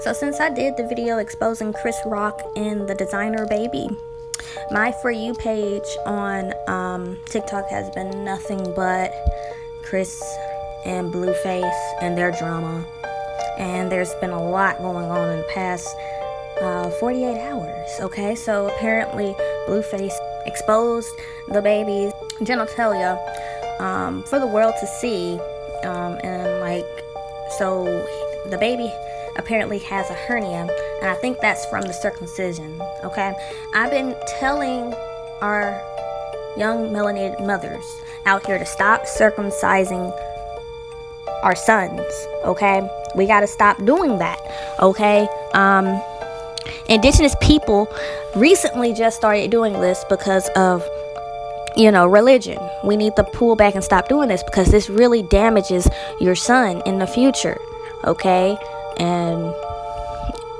So since I did the video exposing Chris Rock and the designer baby, my For You page on TikTok has been nothing but Chris and Blueface and their drama. And there's been a lot going on in the past 48 hours, okay? So apparently Blueface exposed the baby's genitalia for the world to see. So the baby apparently has a hernia, and I think that's from the circumcision, okay? I've been telling our young melanated mothers out here to stop circumcising our sons, okay? We got to stop doing that, okay? Indigenous people recently just started doing this because of, religion. We need to pull back and stop doing this because this really damages your son in the future, okay? And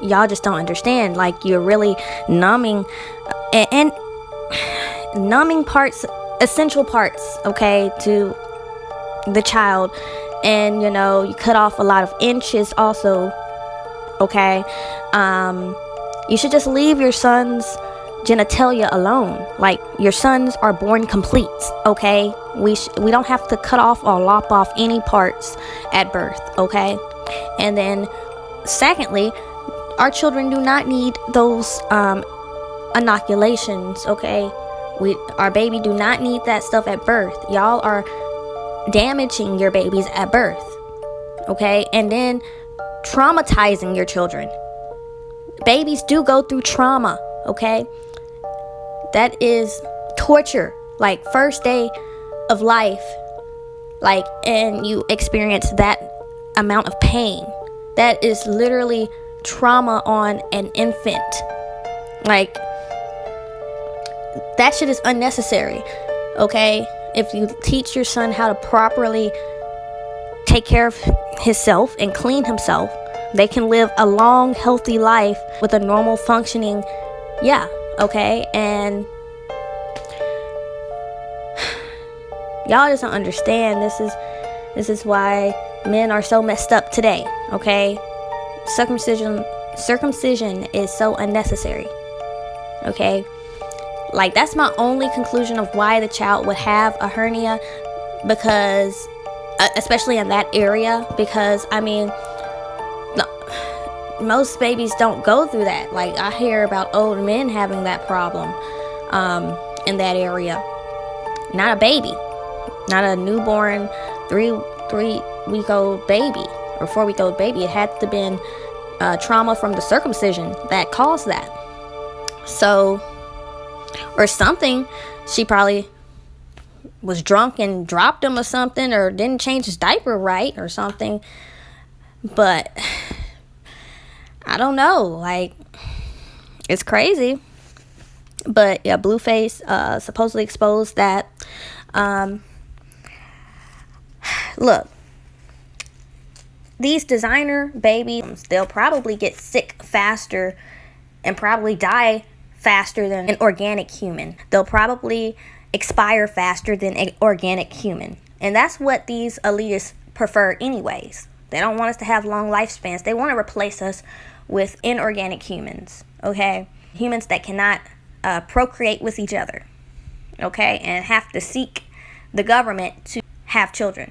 y'all just don't understand. Like, you're really numbing and numbing parts, essential parts, okay, to the child. And you cut off a lot of inches also, okay? You should just leave your son's genitalia alone. Like, your sons are born complete, okay? We don't have to cut off or lop off any parts at birth, okay? And then secondly, our children do not need those inoculations, okay? Our baby do not need that stuff at birth. Y'all are damaging your babies at birth, okay? And then traumatizing your children. Babies do go through trauma, okay? That is torture. Like, first day of life, and you experience that amount of pain. That is literally trauma on an infant. Like, that shit is unnecessary, okay? If you teach your son how to properly take care of himself and clean himself, they can live a long, healthy life with a normal functioning, okay? And y'all just don't understand. This is why men are so messed up today, okay? Circumcision is so unnecessary, okay? Like, that's my only conclusion of why the child would have a hernia, because especially in that area, because most babies don't go through that. Like, I hear about old men having that problem in that area. Not a baby, not a newborn 3-week-old baby or 4-week-old baby. It had to have been trauma from the circumcision that caused that. So, or something, she probably was drunk and dropped him or something, or didn't change his diaper right or something. But I don't know, like, it's crazy. But yeah, Blueface supposedly exposed that. Look, these designer babies, they'll probably get sick faster and probably die faster than an organic human. They'll probably expire faster than an organic human. And that's what these elitists prefer anyways. They don't want us to have long lifespans. They want to replace us with inorganic humans, okay? Humans that cannot procreate with each other, okay? And have to seek the government to have children.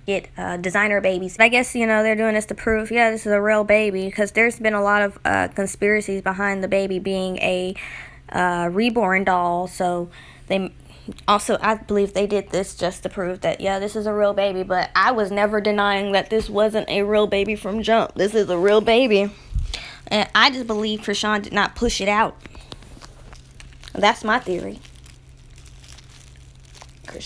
Get designer babies. I guess, they're doing this to prove, this is a real baby, because there's been a lot of conspiracies behind the baby being a reborn doll. So they also, I believe they did this just to prove that, this is a real baby. But I was never denying that this wasn't a real baby from jump. This is a real baby. And I just believe Chrisean did not push it out. That's my theory.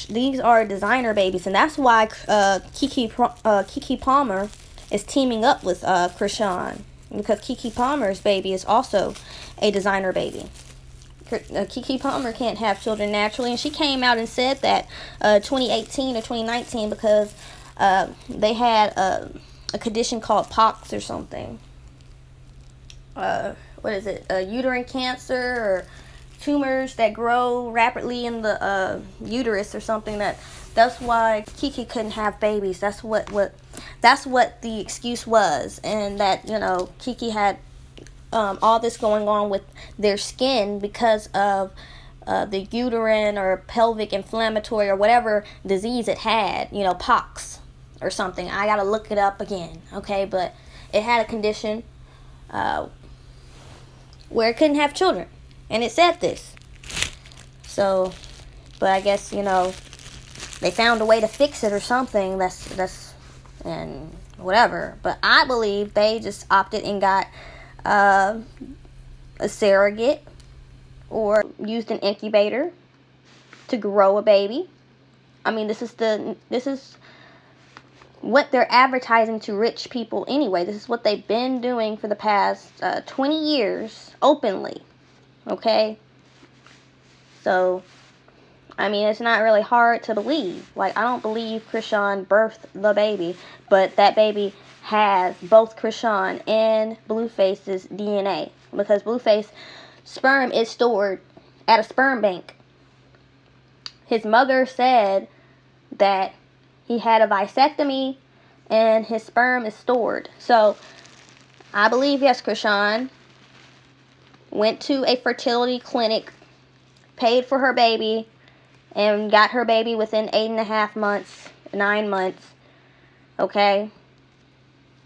These are designer babies, and that's why Keke Palmer is teaming up with Chrisean, because Keke Palmer's baby is also a designer baby. Keke Palmer can't have children naturally, and she came out and said that 2018 or 2019 because they had a condition called pox or something. What is it? Uterine cancer or tumors that grow rapidly in the uterus or something, that That's why Kiki couldn't have babies. That's what the excuse was, and that, you know, Kiki had all this going on with their skin because of the uterine or pelvic inflammatory or whatever disease it had, you know, pox or something. I gotta look it up again, okay? But it had a condition where it couldn't have children, and it said this. So, but I guess, you know, they found a way to fix it or something. That's and whatever. But I believe they just opted and got a surrogate or used an incubator to grow a baby. I mean, this is what they're advertising to rich people anyway. This is what they've been doing for the past 20 years openly. Okay? So, I mean, it's not really hard to believe. Like, I don't believe Chrisean birthed the baby, but that baby has both Chrisean and Blueface's DNA, because Blueface sperm is stored at a sperm bank. His mother said that he had a vasectomy and his sperm is stored. So, I believe, yes, Chrisean went to a fertility clinic, paid for her baby, and got her baby within 8.5 months, 9 months, okay?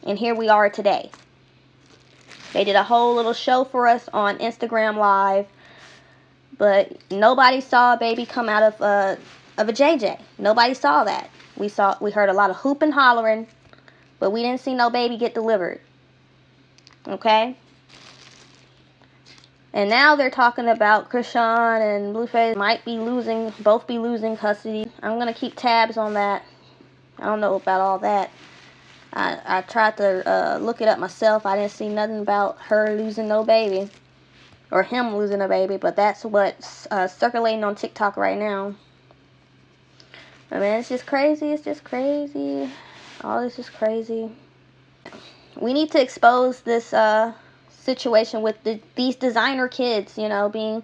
And here we are today. They did a whole little show for us on Instagram Live, but nobody saw a baby come out of a JJ. Nobody saw that. We heard a lot of hoop and hollering, but we didn't see no baby get delivered, okay? And now they're talking about Chrisean and Blueface might be both be losing custody. I'm going to keep tabs on that. I don't know about all that. I tried to look it up myself. I didn't see nothing about her losing no baby. Or him losing a baby. But that's what's circulating on TikTok right now. I mean, it's just crazy. It's just crazy. All this is crazy. We need to expose this situation with these designer kids, you know, being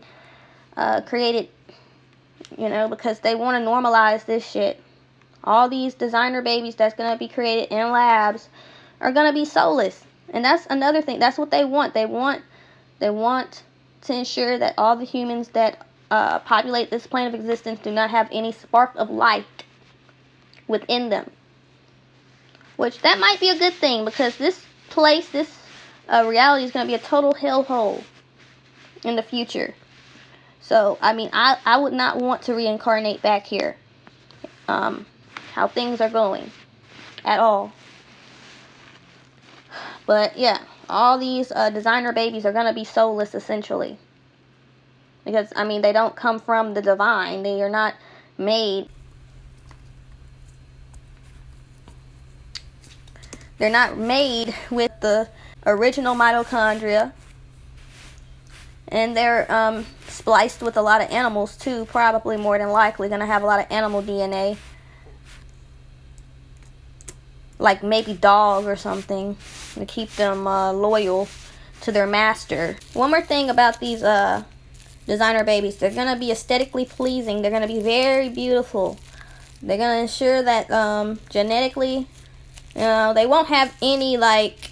created, you know, because they want to normalize this shit. All these designer babies that's going to be created in labs are going to be soulless. And that's another thing. That's what they want. They want to ensure that all the humans that populate this plane of existence do not have any spark of life within them. Which, that might be a good thing, because this place, this reality is going to be a total hellhole in the future. So, I mean, I would not want to reincarnate back here. How things are going at all. But yeah, all these designer babies are going to be soulless essentially. Because, I mean, they don't come from the divine. They are not made. They're not made with the original mitochondria. And they're spliced with a lot of animals too, probably more than likely. Going to have a lot of animal DNA. Like maybe dog or something, to keep them loyal to their master. One more thing about these designer babies. They're going to be aesthetically pleasing. They're going to be very beautiful. They're going to ensure that genetically, you know, they won't have any like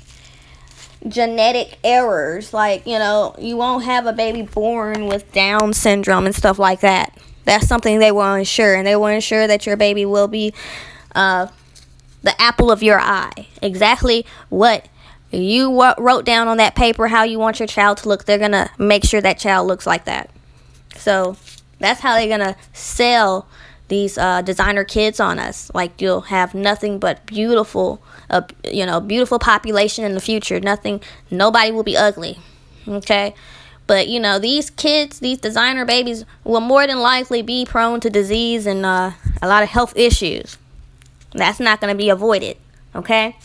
genetic errors. Like, you know, you won't have a baby born with Down syndrome and stuff like that. That's something they will ensure. And they will ensure that your baby will be the apple of your eye. Exactly what you wrote down on that paper, how you want your child to look. They're going to make sure that child looks like that. So that's how they're going to sell these designer kids on us. Like, you'll have nothing but beautiful, beautiful population in the future. Nobody will be ugly. Okay? But, you know, these kids, these designer babies will more than likely be prone to disease and a lot of health issues. That's not going to be avoided, okay?